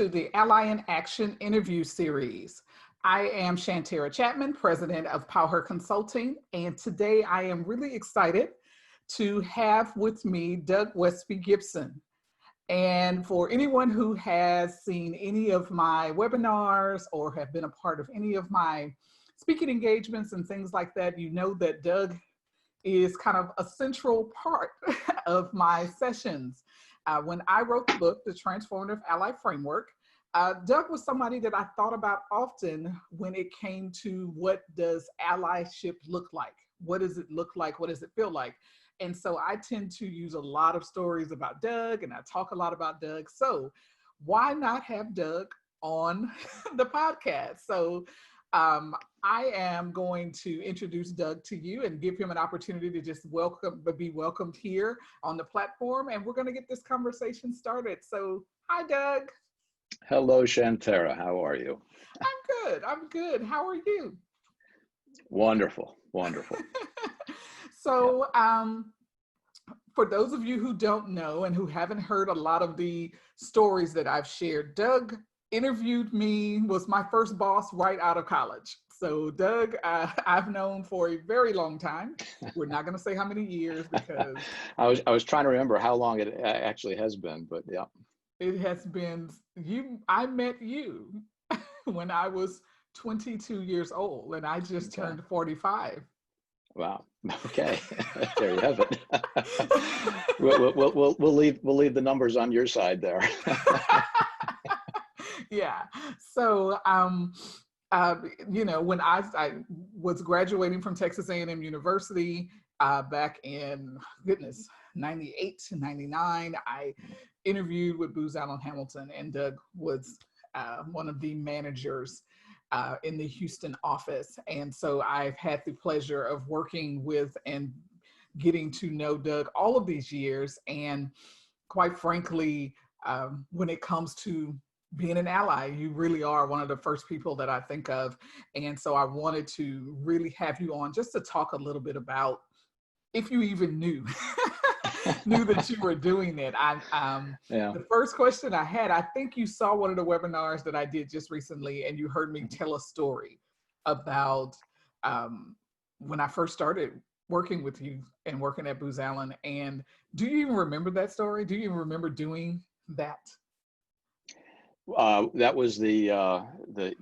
to the Ally in Action interview series. I am Shantera Chatman, president of Power Consulting, and today I am really excited to have with me Doug Westby-Gibson. And for anyone who has seen any of my webinars or have been a part of any of my speaking engagements and things like that, you know that Doug is kind of a central part of my sessions. When I wrote the book, The Transformative Ally Framework, Doug was somebody that I thought about often when it came to what does allyship look like? What does it look like? What does it feel like? And so I tend to use a lot of stories about Doug, and I talk a lot about Doug. So why not have Doug on the podcast? So I am going to introduce Doug to you and give him an opportunity to just be welcomed here on the platform. And we're going to get this conversation started. So hi, Doug. Hello, Shantera. How are you? I'm good. I'm good. How are you? Wonderful. Wonderful. So for those of you who don't know and who haven't heard a lot of the stories that I've shared, Doug interviewed me, was my first boss right out of college. So Doug, I've known for a very long time. We're not going to say how many years because I was trying to remember how long it actually has been, but yeah. It has been I met you when I was 22 years old and I just turned 45. Wow. Okay. There you have it. We'll leave the numbers on your side there. Yeah. So, when I was graduating from Texas A&M University back in, 98 to 99, I interviewed with Booz Allen Hamilton, and Doug was one of the managers in the Houston office. And so I've had the pleasure of working with and getting to know Doug all of these years. And quite frankly, when it comes to being an ally, you really are one of the first people that I think of. And so I wanted to really have you on just to talk a little bit about, if you even knew that you were doing it. The first question I had, I think you saw one of the webinars that I did just recently, and you heard me tell a story about when I first started working with you and working at Booz Allen. And do you even remember that story? Do you even remember doing that? That was the when I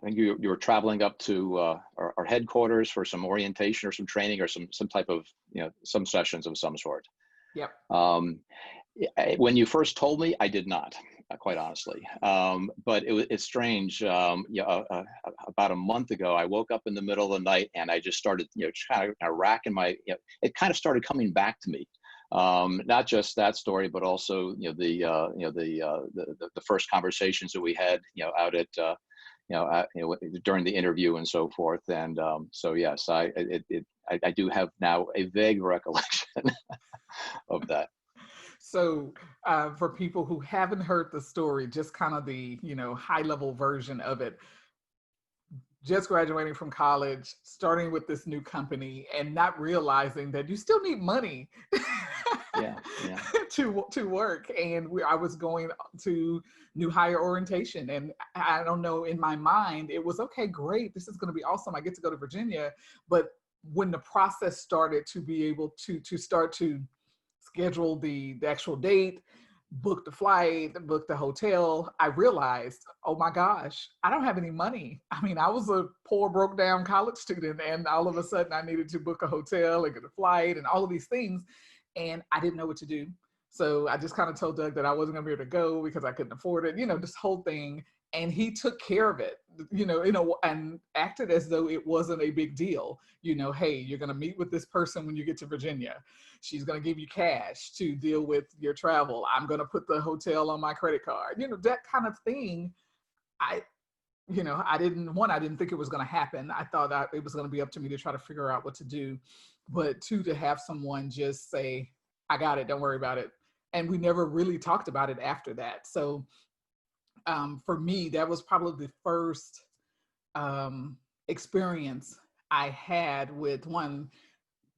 think you were traveling up to our headquarters for some orientation or some training or some type of some sessions of some sort. Yep. When you first told me, I did not, quite honestly. But it's strange. About a month ago, I woke up in the middle of the night and I just started kind of racking my. It kind of started coming back to me. Not just that story, but also the first conversations that we had out at during the interview and so forth. And so yes, I do have now a vague recollection of that. So for people who haven't heard the story, just kind of the high level version of it. Just graduating from college, starting with this new company, and not realizing that you still need money to work. And I was going to new hire orientation, and I don't know, in my mind, it was okay, great, this is going to be awesome. I get to go to Virginia. But when the process started to be able to start to schedule the actual date, book the flight, book the hotel, I realized, oh my gosh, I don't have any money. I mean, I was a poor, broke down college student, and all of a sudden I needed to book a hotel and get a flight and all of these things. And I didn't know what to do. So I just kind of told Doug that I wasn't gonna be able to go because I couldn't afford it, this whole thing. And he took care of it, and acted as though it wasn't a big deal. Hey, you're going to meet with this person when you get to Virginia. She's going to give you cash to deal with your travel. I'm going to put the hotel on my credit card. That kind of thing. I didn't think it was going to happen. I thought that it was going to be up to me to try to figure out what to do. But two, to have someone just say, I got it, don't worry about it. And we never really talked about it after that. So for me, that was probably the first experience I had with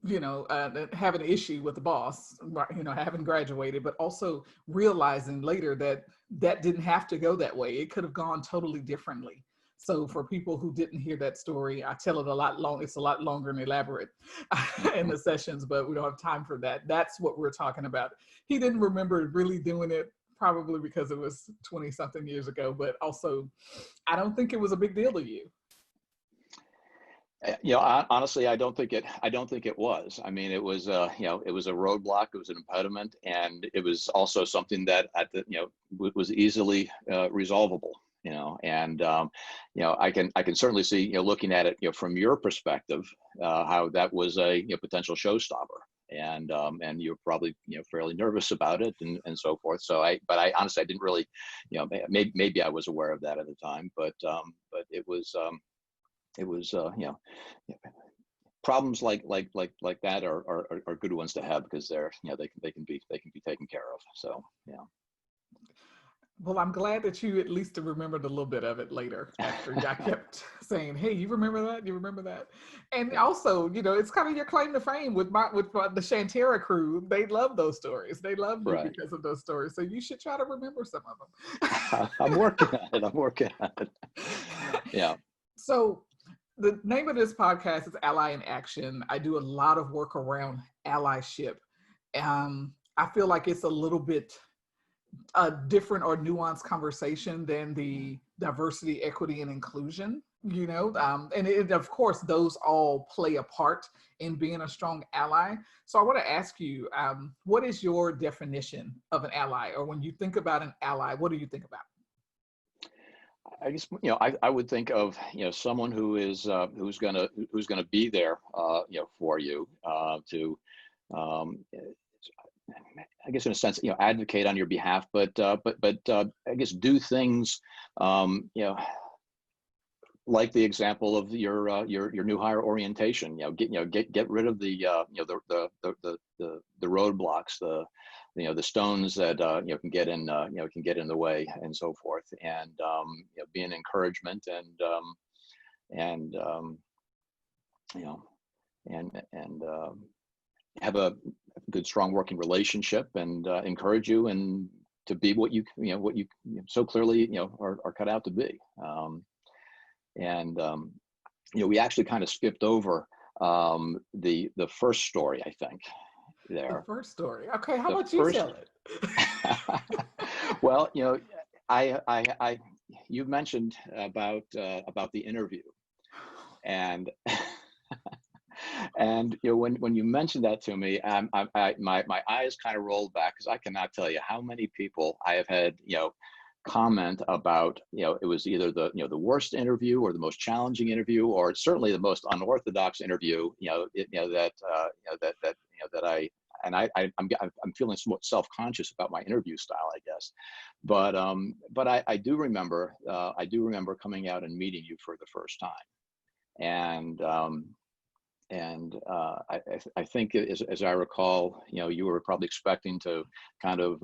having an issue with the boss, right, having graduated, but also realizing later that that didn't have to go that way. It could have gone totally differently. So for people who didn't hear that story, I tell it a lot long. It's a lot longer and elaborate in the sessions, but we don't have time for that. That's what we're talking about. He didn't remember really doing it, probably because it was 20 something years ago, but also I don't think it was a big deal to you. Honestly, I don't think it was. I mean, it was, it was a roadblock. It was an impediment, and it was also something that was easily resolvable. And I can certainly see, looking at it, from your perspective, how that was a potential showstopper, and you're probably fairly nervous about it, and so forth. But I honestly, I didn't really, maybe I was aware of that at the time, but it was. Problems like that are good ones to have, because they're, they can be taken care of. So, yeah. Well, I'm glad that you at least remembered a little bit of it later, after I kept saying, "Hey, you remember that? You remember that?" And also, it's kind of your claim to fame with the Shantera crew. They love those stories. They love you because of those stories. So you should try to remember some of them. I'm working on it. Yeah. So the name of this podcast is Ally in Action. I do a lot of work around allyship. I feel like it's a little bit a different or nuanced conversation than the diversity, equity, and inclusion, and of course, those all play a part in being a strong ally. So I want to ask you, what is your definition of an ally? Or when you think about an ally, what do you think about? I guess, I would think of, someone who is who's gonna be there, for you, to, I guess, in a sense, advocate on your behalf, but I guess do things, like the example of your new hire orientation. Get rid of the roadblocks, the stones that can get in the way, and so forth, and be an encouragement, and have a good, strong working relationship, and encourage you, and to be what you so clearly are cut out to be. We actually kind of skipped over the first story, I think. There. The first story. Okay, how about you tell it? Well, you mentioned about the interview, and and when you mentioned that to me, my eyes kind of rolled back, because I cannot tell you how many people I have had comment about, it was either the worst interview, or the most challenging interview, or certainly the most unorthodox interview, I'm feeling somewhat self-conscious about my interview style, I guess, but I do remember coming out and meeting you for the first time, and I think, as I recall, you were probably expecting to kind of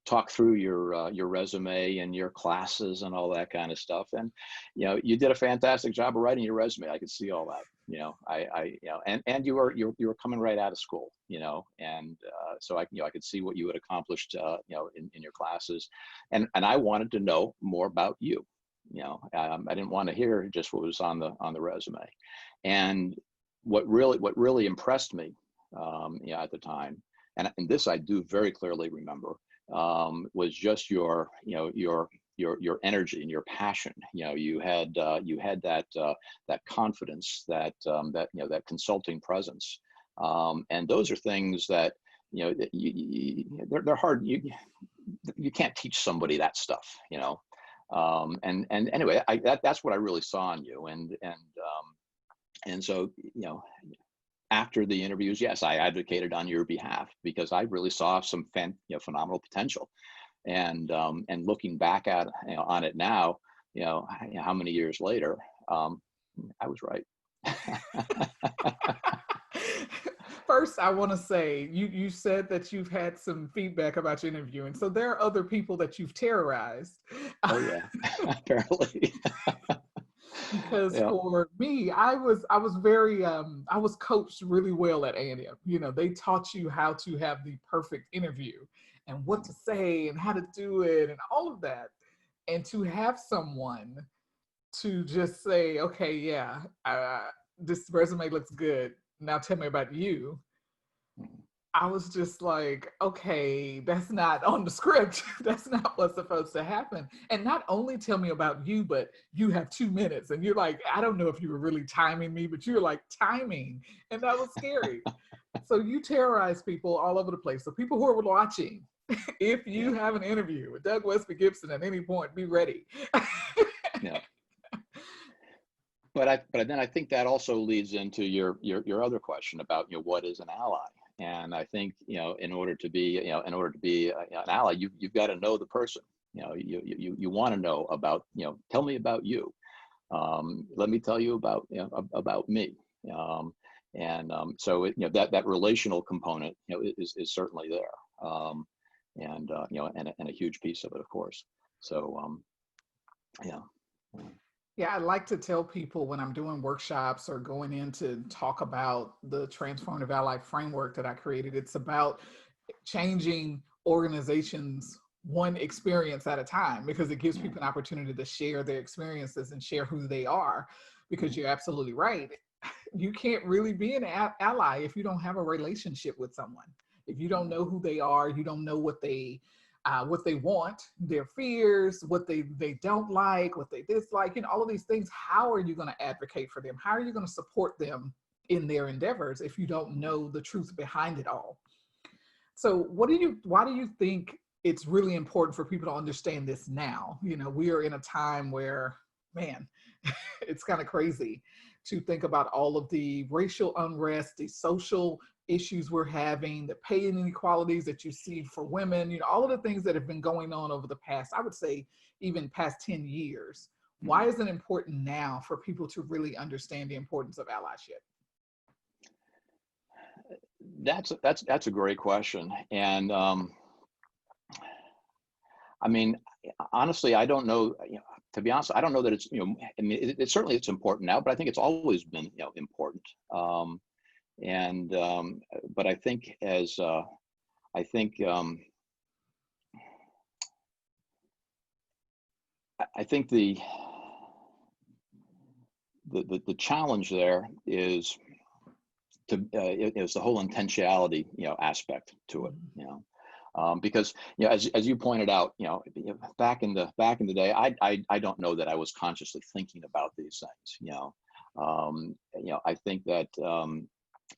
talk through your resume and your classes and all that kind of stuff, and you did a fantastic job of writing your resume. I could see all that. And you were coming right out of school, and so I could see what you had accomplished, in your classes, and I wanted to know more about you. I didn't want to hear just what was on the resume, and what really impressed me, at the time, and this I do very clearly remember, was just your energy and your passion. You had that confidence, that consulting presence, and those are things that they're hard. You can't teach somebody that stuff, and anyway, that's what I really saw in you, and so after the interviews, yes, I advocated on your behalf, because I really saw some phenomenal potential, and looking back on it now, how many years later, I was right. First, I want to say, you said that you've had some feedback about your interview, and so there are other people that you've terrorized. Oh yeah, apparently. because Yeah. for me, I was very I was coached really well at A&M. You know, they taught you how to have the perfect interview and what to say and how to do it and all of that. And to have someone to just say, okay, yeah, this resume looks good. Now tell me about you. Mhm. I was just like, okay, that's not on the script. That's not what's supposed to happen. And not only tell me about you, but you have 2 minutes. And you're like, I don't know if you were really timing me, but you're like timing. And that was scary. So you terrorize people all over the place. So people who are watching, if Yeah. you have an interview with Doug Westby-Gibson at any point, be ready. Yeah. But then I think that also leads into your other question about, what is an ally? And I think, in order to be an ally, you've got to know the person. You want to know about, tell me about you. Let me tell you about, about me. So that relational component, is certainly there. And a huge piece of it, of course. So yeah. Yeah, I like to tell people when I'm doing workshops or going in to talk about the transformative ally framework that I created, it's about changing organizations one experience at a time, because it gives people an opportunity to share their experiences and share who they are. Because you're absolutely right. You can't really be an ally if you don't have a relationship with someone. If you don't know who they are, you don't know what they want, their fears, what they don't like, what they dislike, all of these things. How are you going to advocate for them? How are you going to support them in their endeavors if you don't know the truth behind it all? So why do you think it's really important for people to understand this now? We are in a time where, man, it's kind of crazy to think about all of the racial unrest, the social issues we're having, the pay inequalities that you see for women, all of the things that have been going on over the past, I would say, even past 10 years. Why is it important now for people to really understand the importance of allyship? That's a great question. And I mean, honestly, I don't know. To be honest, I don't know that it's, I mean, it certainly it's important now, but I think it's always been, important. And But I think I think I think the challenge there is is the whole intentionality, aspect to it. Because as you pointed out, back in the day, I don't know that I was consciously thinking about these things.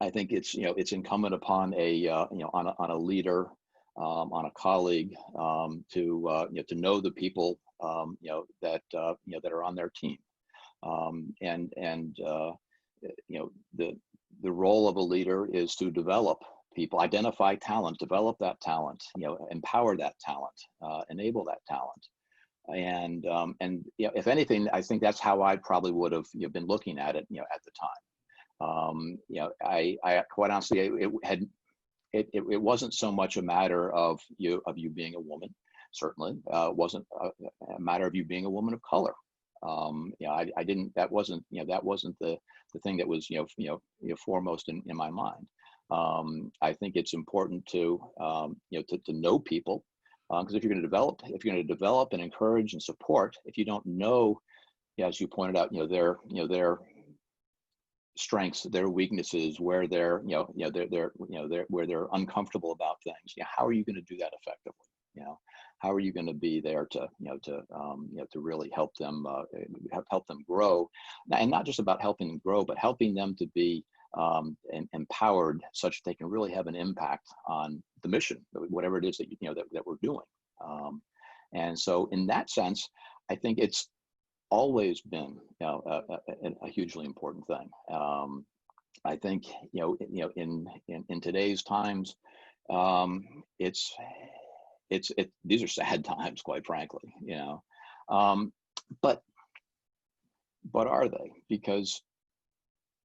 I think it's incumbent upon on a leader, on a colleague, to know the people that are on their team, and the role of a leader is to develop people, identify talent, develop that talent, empower that talent, enable that talent. And if anything, I think that's how I probably would have been looking at it, at the time. I quite honestly, it wasn't so much a matter of you being a woman. Certainly, wasn't a matter of you being a woman of color. I didn't. That wasn't the thing that was foremost in my mind. I think it's important to to know people, because if you're going to develop and encourage and support, if you don't know, as you pointed out, their strengths, their weaknesses, where where they're uncomfortable about things, how are you going to do that effectively? How are you going to be there to to really help them grow, and not just about helping them grow, but helping them to be empowered such that they can really have an impact on the mission, whatever it is that that we're doing. And so, in that sense, I think it's always been a hugely important thing. I think in today's times, it's these are sad times, quite frankly. Um, but are they? Because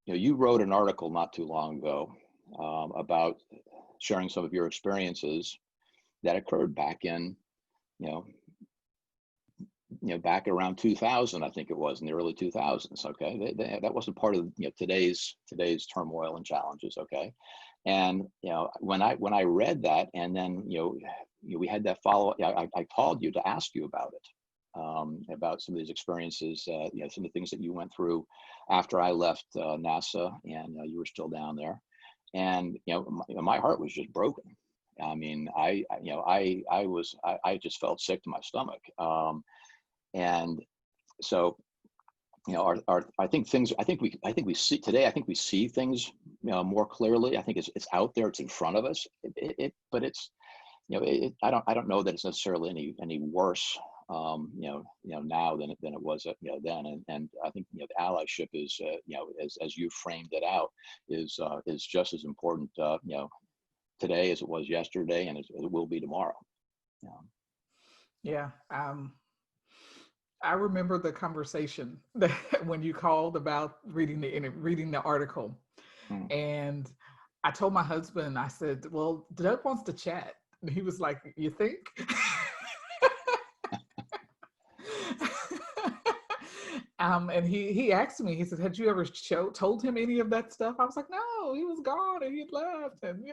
you wrote an article not too long ago about sharing some of your experiences that occurred back in back around 2000, I think it was in the early 2000s. Okay, that wasn't part of today's turmoil and challenges. Okay, and when I read that, and then we had that follow. I called you to ask you about it, about some of these experiences. Some of the things that you went through after I left NASA, and you were still down there, and my heart was just broken. I mean, I just felt sick to my stomach. And so, I think we see today, I think we see things, more clearly. I think it's out there, it's in front of us, but it's, I don't know that it's necessarily any worse, now than it was, then. And I think, the allyship is, as you framed it out, is just as important, today as it was yesterday, and as it will be tomorrow. Yeah. I remember the conversation that when you called about reading the article, and I told my husband, I said, "Well, Doug wants to chat." And he was like, "You think?" And he asked me, he said, "Had you ever told him any of that stuff?" I was like, "No, he was gone and he'd left, and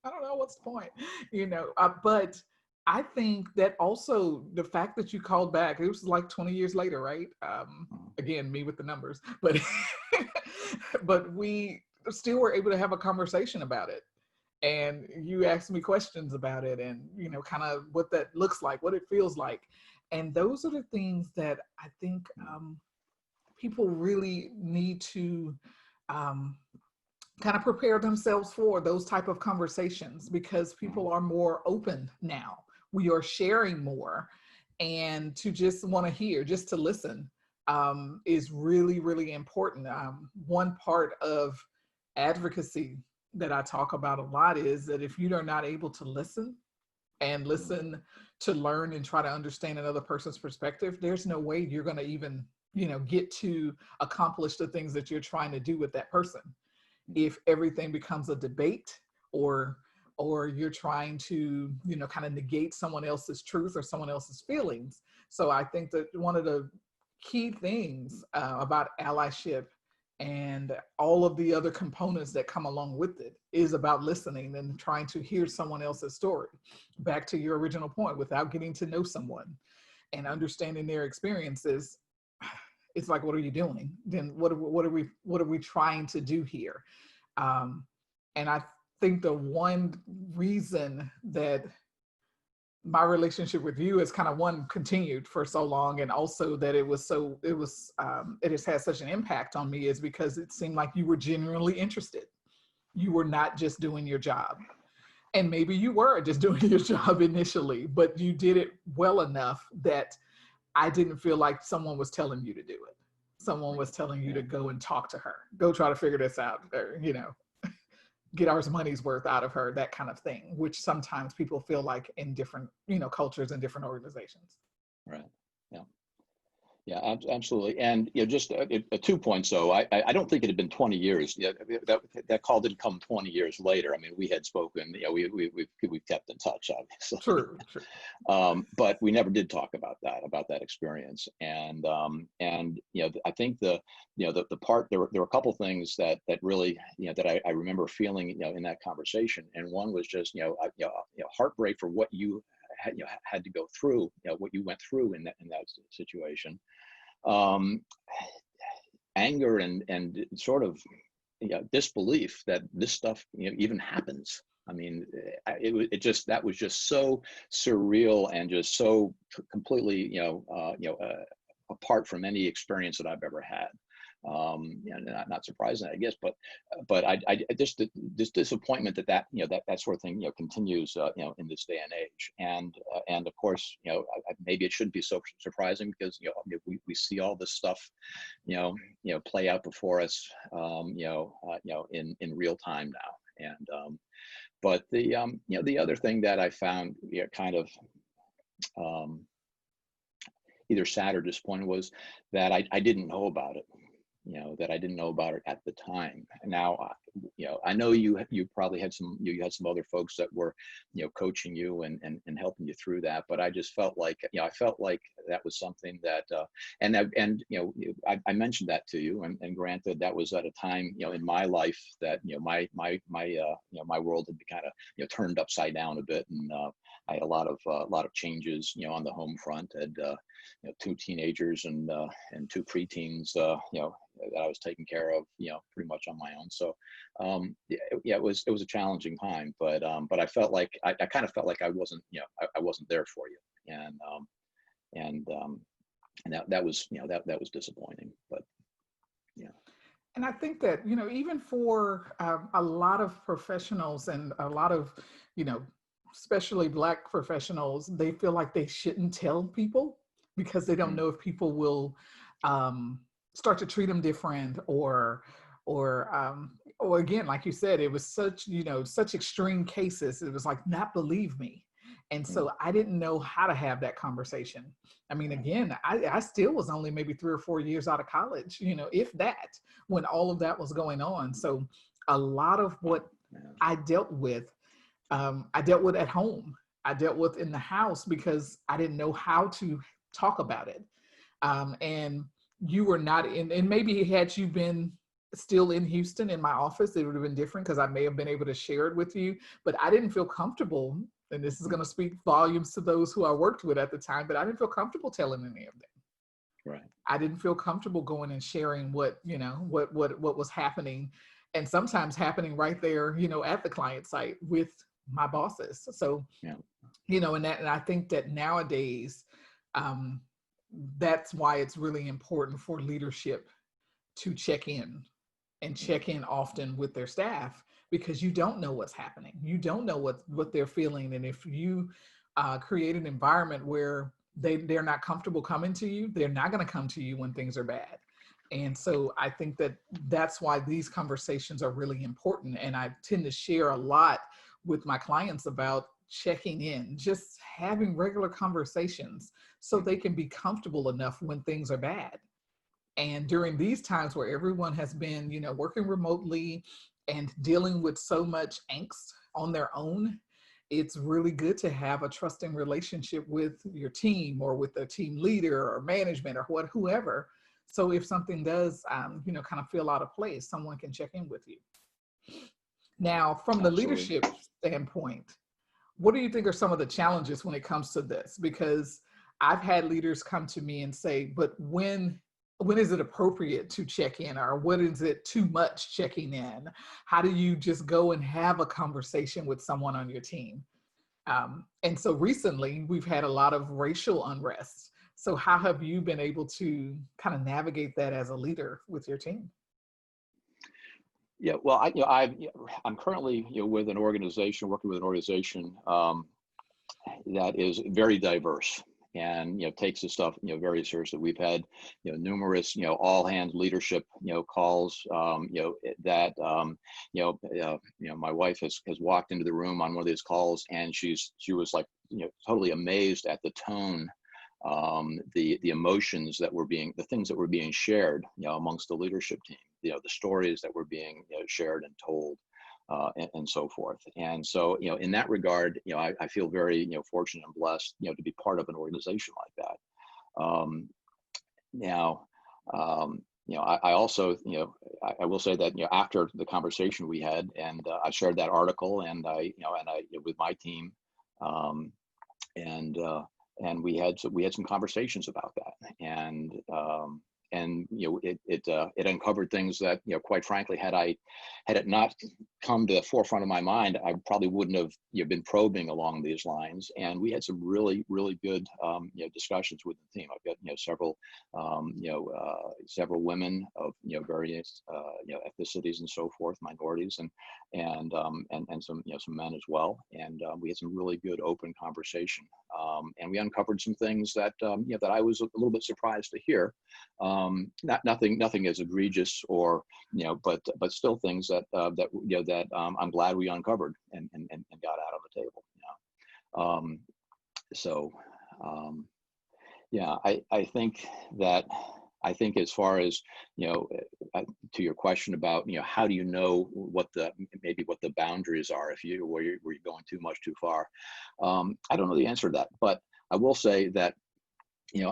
I don't know what's the point, but I think that also the fact that you called back, it was like 20 years later, right? Again, me with the numbers, but but we still were able to have a conversation about it. And you asked me questions about it, and kind of what that looks like, what it feels like. And those are the things that I think people really need to kind of prepare themselves for, those type of conversations, because people are more open now. We are sharing more, and to just want to hear, just to listen, is really, really important. One part of advocacy that I talk about a lot is that if you are not able to listen to learn and try to understand another person's perspective, there's no way you're going to even, get to accomplish the things that you're trying to do with that person. If everything becomes a debate, or you're trying to, kind of negate someone else's truth or someone else's feelings. So I think that one of the key things about allyship and all of the other components that come along with it is about listening and trying to hear someone else's story. Back to your original point, without getting to know someone and understanding their experiences, it's like, what are you doing? Then what are we trying to do here? And I think the one reason that my relationship with you has kind of continued for so long, and also that it has had such an impact on me, is because it seemed like you were genuinely interested. You were not just doing your job. And maybe you were just doing your job initially, but you did it well enough that I didn't feel like someone was telling you to do it. Someone was telling you to go and talk to her, go try to figure this out, or, get our money's worth out of her, that kind of thing, which sometimes people feel like in different, cultures and different organizations. Right. Yeah. Yeah, absolutely. And just 2 points. So I don't think it had been 20 years. Yeah, that call didn't come 20 years later. I mean, we had spoken. We've kept in touch, obviously. True. But we never did talk about that experience. And I think the part there were a couple things that really that I remember feeling in that conversation. And one was just heartbreak for what you had to go through, what you went through in that situation. Anger and sort of disbelief that this stuff even happens. I mean, that was just so surreal and just so completely apart from any experience that I've ever had. Not surprising, I guess, but I just this disappointment that sort of thing continues in this day and age, and of course maybe it shouldn't be so surprising, because we see all this stuff play out before us in real time now, and but the other thing that I found kind of either sad or disappointing was that I didn't know about it. that I didn't know about it at the time. And now, I know you probably had you had some other folks that were, coaching you and helping you through that. But I just felt like, I felt like that was something that, I mentioned that to you, and granted, that was at a time, in my life that, my world had kind of, turned upside down a bit, and I had a lot of changes, on the home front. Had two teenagers and two preteens, that I was taking care of, pretty much on my own. So, it was a challenging time, but I felt like I kind of felt like I wasn't, I wasn't there for you, and that was, that was disappointing, but yeah. And I think that, even for a lot of professionals and a lot of, you know, especially Black professionals, they feel like they shouldn't tell people because they don't Mm, know if people will um, start to treat them different, or again, like you said, it was such, such extreme cases. It was like, not believe me. And mm, so I didn't know how to have that conversation. I mean, right. again, I still was only maybe 3 or 4 years out of college, if that, when all of that was going on. So a lot of Wow. what Yeah. I dealt with at home. I dealt with in the house because I didn't know how to talk about it. And you were not in, and maybe had you been still in Houston in my office, it would have been different because I may have been able to share it with you, but I didn't feel comfortable. And this is going Mm, to speak volumes to those who I worked with at the time, but I didn't feel comfortable telling any of them. right. I didn't feel comfortable going and sharing what was happening, and sometimes happening right there, at the client site with my bosses. So, Yeah. and I think that nowadays, um, that's why it's really important for leadership to check in and Yeah. check in often with their staff, because you don't know what's happening. You don't know what they're feeling. And if you create an environment where they're not comfortable coming to you, they're not going to come to you when things are bad. And so I think that that's why these conversations are really important. And I tend to share a lot with my clients about checking in, just having regular conversations so Mm, they can be comfortable enough when things are bad. And during these times where everyone has been, working remotely and dealing with so much angst on their own, it's really good to have a trusting relationship with your team or with the team leader or management or whoever. So if something does, kind of feel out of place, someone can check in with you. Now, from the absolutely. leadership standpoint, what do you think are some of the challenges when it comes to this? Because I've had leaders come to me and say, but when is it appropriate to check in, or what is it too much checking in? How do you just go and have a conversation with someone on your team? And so recently we've had a lot of racial unrest. So how have you been able to kind of navigate that as a leader with your team? Yeah, well, I'm currently, with an organization, working with an organization, that is very diverse, and takes this stuff, very seriously. We've had, numerous, all hands leadership, calls, that, my wife has walked into the room on one of these calls, and she was like, totally amazed at the tone, the emotions that were being, the things that were being shared, amongst the leadership team, the stories that were being, shared and told, and so forth. And so, in that regard, I feel very, fortunate and blessed, to be part of an organization like that. Now, I also, I will say that, after the conversation we had, and I shared that article, and with my team, um, and we had some conversations about that, and it uncovered things that, quite frankly, had it not come to the forefront of my mind, I probably wouldn't have, been probing along these lines. And we had some really, really good, discussions with the team. I've got, several women of, various, ethnicities and so forth, minorities, and some, some men as well. And we had some really good open conversation, and we uncovered some things that, that I was a little bit surprised to hear. Nothing as egregious, or, but still things that I'm glad we uncovered, and got out on the table. So, yeah, I think that, I think as far as, to your question about, how do you know what maybe what the boundaries are if where you're going too much too far? I don't know the answer to that, but I will say that,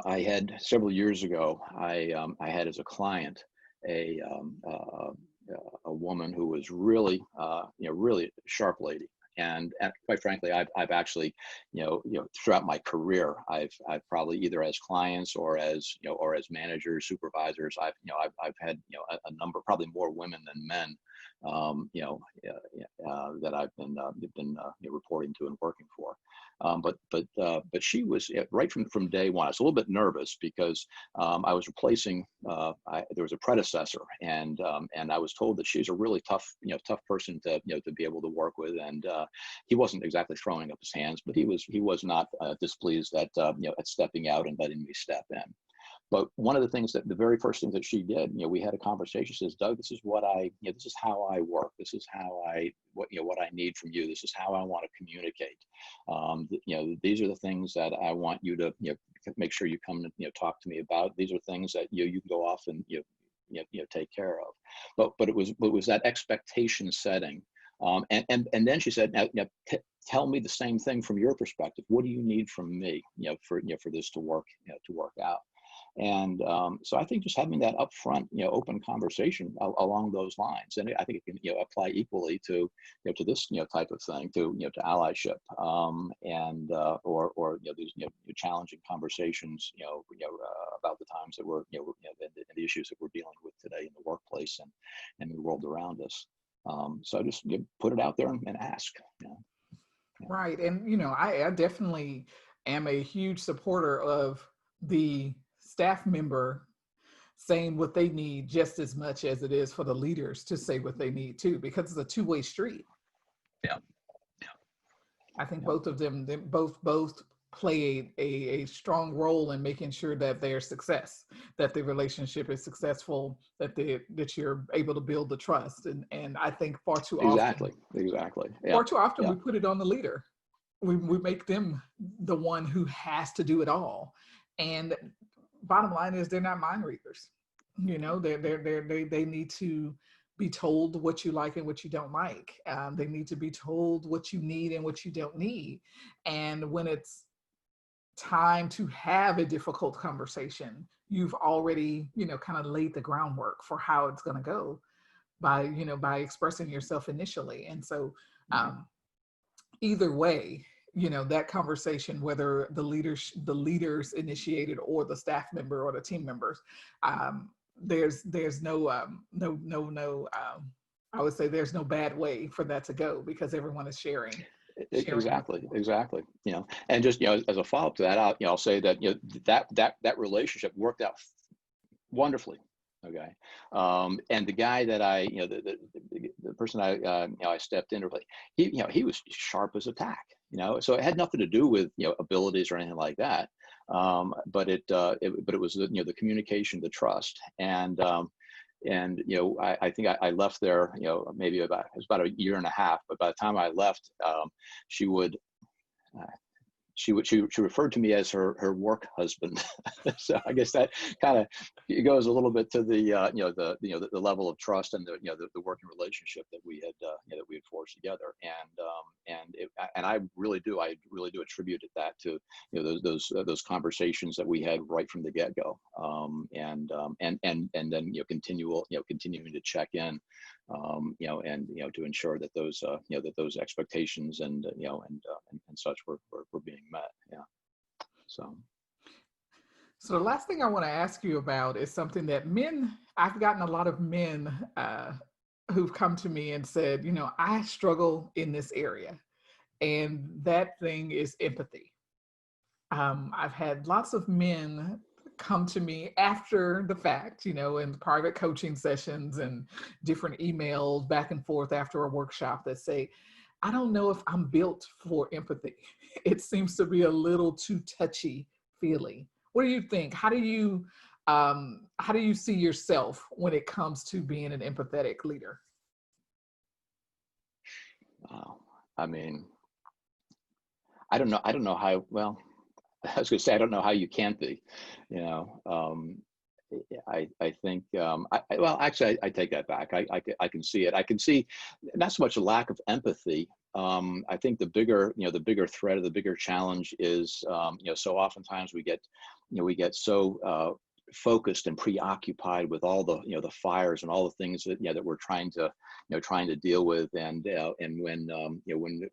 I had several years ago, I had as a client a woman who was really, really sharp lady. And quite frankly, I've actually, throughout my career, I've probably either as clients or as, or as managers, supervisors, I've had, a number, probably more women than men, that I've been reporting to and working for. But she was right from day one. I was a little bit nervous because I was replacing. There was a predecessor, and I was told that she's a really tough person to to be able to work with. And he wasn't exactly throwing up his hands, but he was not displeased at at stepping out and letting me step in. But one of the things the very first thing that she did, we had a conversation. She says, "Doug, this is what this is how I work. This is how what I need from you. This is how I want to communicate. These are the things that I want you to, make sure you come and, talk to me about. These are things that you can go off and, take care of." But it was that expectation setting. And then she said, "Now, tell me the same thing from your perspective. What do you need from me, for this to work out?" And so I think just having that upfront, open conversation along those lines, and I think it can, apply equally to, to this, type of thing, to allyship, or these, challenging conversations, about the times that we're, and the issues that we're dealing with today in the workplace and the world around us. So I just put it out there and ask. Right, and I definitely am a huge supporter of the staff member saying what they need just as much as it is for the leaders to say what they need too, because it's a two-way street. Yeah. I think both of them both play a strong role in making sure that their success, that the relationship is successful, that you're able to build the trust. And I think far too often Yeah. we put it on the leader. We make them the one who has to do it all. And bottom line is they're not mind readers. They need to be told what you like and what you don't like. They need to be told what you need and what you don't need. And when it's time to have a difficult conversation, you've already, kind of laid the groundwork for how it's going to go by expressing yourself initially. And so either way, that conversation, whether the leaders initiated or the staff member or the team members, there's no I would say there's no bad way for that to go, because everyone is sharing. Exactly. And just, as a follow-up to that, I'll say that, that relationship worked out wonderfully. Okay. And the guy that the person I stepped in, he was sharp as a tack, so it had nothing to do with, abilities or anything like that. But it was, the communication, the trust. And I think I left there, maybe it was about a year and a half, but by the time I left, she referred to me as her work husband. So I guess that kind of goes a little bit to the the level of trust and the working relationship that we had forged together. And I really do attribute that to those conversations that we had right from the get-go, and then continuing to check in, and to ensure that those expectations and such were being met. Yeah. So the last thing I want to ask you about is something that I've gotten a lot of men who've come to me and said, I struggle in this area, and that thing is empathy. I've had lots of men come to me after the fact, in private coaching sessions and different emails back and forth after a workshop, that say, I don't know if I'm built for empathy. It seems to be a little too touchy feely. What do you think? How do you see yourself when it comes to being an empathetic leader? I mean, I don't know how, well, I was going to say, I don't know how you can't be, I think, well, actually, I take that back. I can see it. I can see not so much a lack of empathy. I think the bigger threat or the bigger challenge is, so oftentimes we get so focused and preoccupied with all the, the fires and all the things that, that we're trying to deal with. And when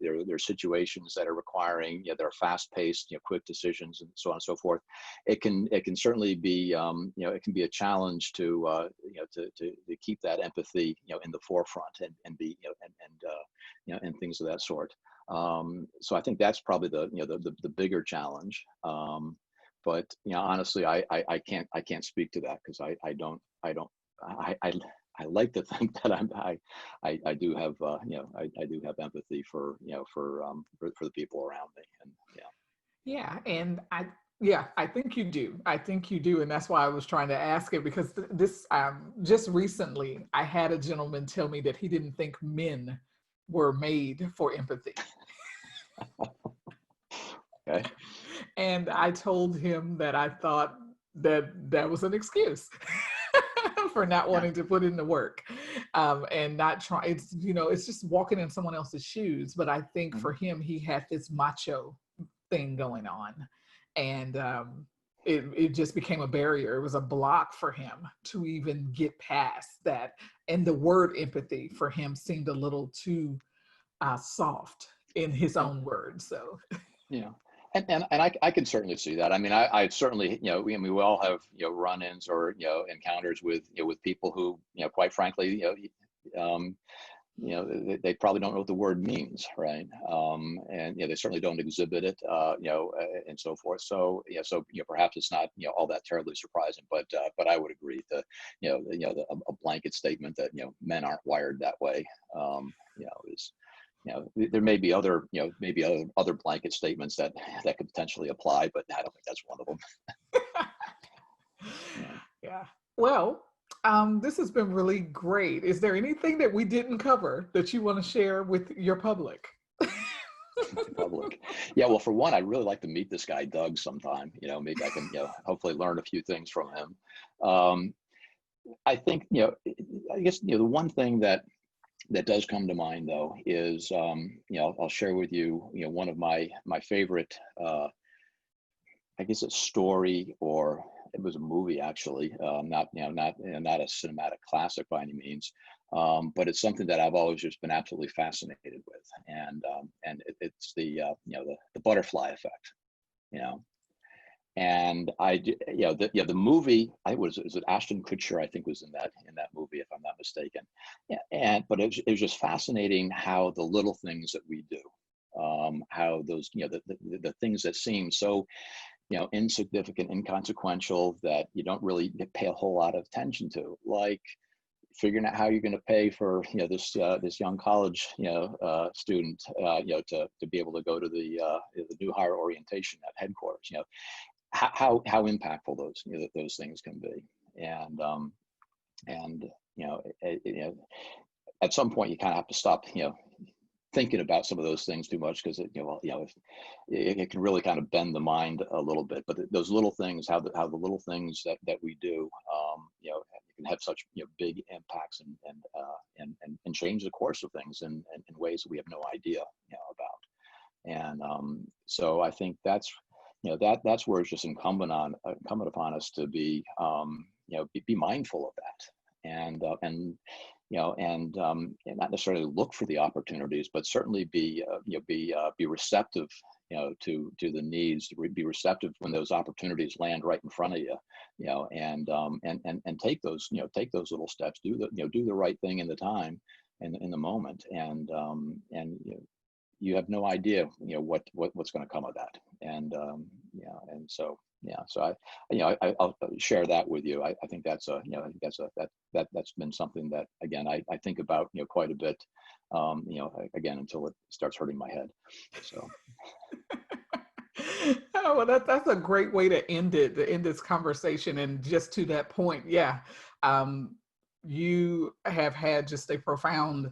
there are situations that are requiring, that are fast paced, quick decisions and so on and so forth, it can certainly be, it can be a challenge to, to keep that empathy, in the forefront and be, and things of that sort. So I think that's probably the bigger challenge. But honestly, I can't speak to that because I like to think that I do have I do have empathy for the people around me, and Yeah, and I think you do. I think you do, and that's why I was trying to ask it, because this just recently I had a gentleman tell me that he didn't think men were made for empathy. Okay. And I told him that I thought that was an excuse for not Yeah. wanting to put in the work, and not try. It's just walking in someone else's shoes. But I think Mhm. for him, he had this macho thing going on, and it just became a barrier. It was a block for him to even get past that. And the word empathy for him seemed a little too soft in his Yeah. own words. So Yeah. And I can certainly see that. I mean, I certainly, we all have, run-ins or, encounters with, with people who, quite frankly, they probably don't know what the word means, right? And they certainly don't exhibit it, and so forth. So perhaps it's not, all that terribly surprising, but I would agree that, a blanket statement that, men aren't wired that way, is, there may be other, maybe other blanket statements that could potentially apply, but I don't think that's one of them. Yeah. yeah. Well, this has been really great. Is there anything that we didn't cover that you want to share with your public? Public. Yeah. Well, for one, I'd really like to meet this guy, Doug, sometime. Maybe I can, hopefully learn a few things from him. Um, I think, I guess, the one thing that does come to mind though is, I'll share with you, one of my favorite, I guess it's story, or it was a movie actually, not a cinematic classic by any means, but it's something that I've always just been absolutely fascinated with, and it's the butterfly effect, you know. And the movie, is it Ashton Kutcher, I think, was in that movie, if I'm not mistaken. Yeah, but it was just fascinating how the little things that we do, how those, the things that seem so, insignificant, inconsequential, that you don't really pay a whole lot of attention to, like figuring out how you're going to pay for, this young college, student, to be able to go to the new hire orientation at headquarters, how impactful those things can be. And at some point you kind of have to stop, thinking about some of those things too much, because it can really kind of bend the mind a little bit. But those little things, how the little things that we do, can have such, big impacts, and change the course of things in ways that we have no idea, about. And so I think that's, that's where it's just incumbent upon us to be, be mindful of that, and not necessarily look for the opportunities, but certainly be receptive, to the needs, to be receptive when those opportunities land right in front of you, and take those, take those little steps, do the right thing in the time, and in the moment, and you have no idea, what's going to come of that. And and so I'll share that with you. I think that's I think that's been something that, again, I think about, quite a bit, again, until it starts hurting my head. So. Oh, well, that's a great way to end it, to end this conversation. And just to that point, yeah, you have had just a profound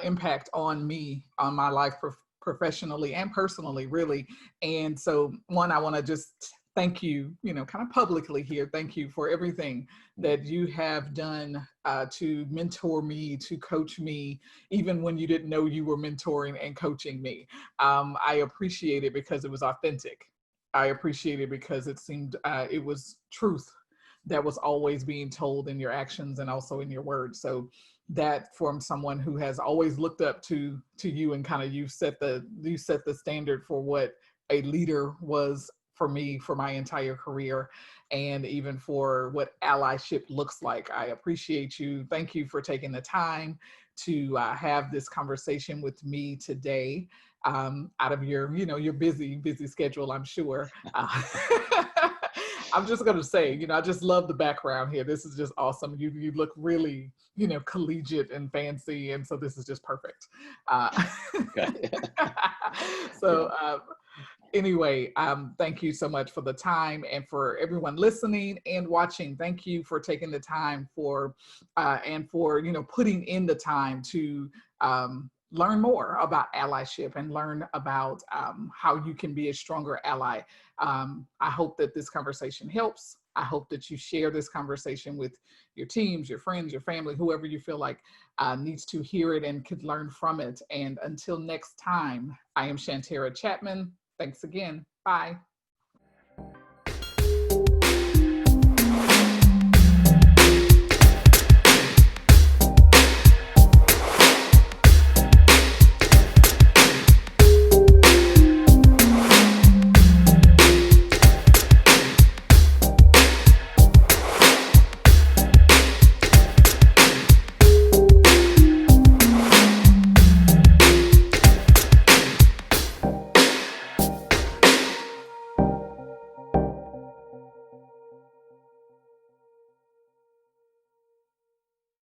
impact on me, on my life, professionally and personally, really. And so, one, I want to just thank you, kind of publicly here. Thank you for everything that you have done to mentor me, to coach me, even when you didn't know you were mentoring and coaching me. I appreciate it because it was authentic. I appreciate it because it seemed it was truth that was always being told in your actions and also in your words. So that from someone who has always looked up to you, and kind of you set the standard for what a leader was for me for my entire career, and even for what allyship looks like. I appreciate you. Thank you for taking the time to have this conversation with me today, out of your busy schedule, I'm sure. I'm just going to say, I just love the background here. This is just awesome. You look really, collegiate and fancy. And so this is just perfect. So anyway, thank you so much for the time, and for everyone listening and watching. Thank you for taking the time and for, putting in the time to learn more about allyship and learn about how you can be a stronger ally. I hope that this conversation helps. I hope that you share this conversation with your teams, your friends, your family, whoever you feel like needs to hear it and could learn from it. And until next time, I am Shantera Chatman. Thanks again. Bye.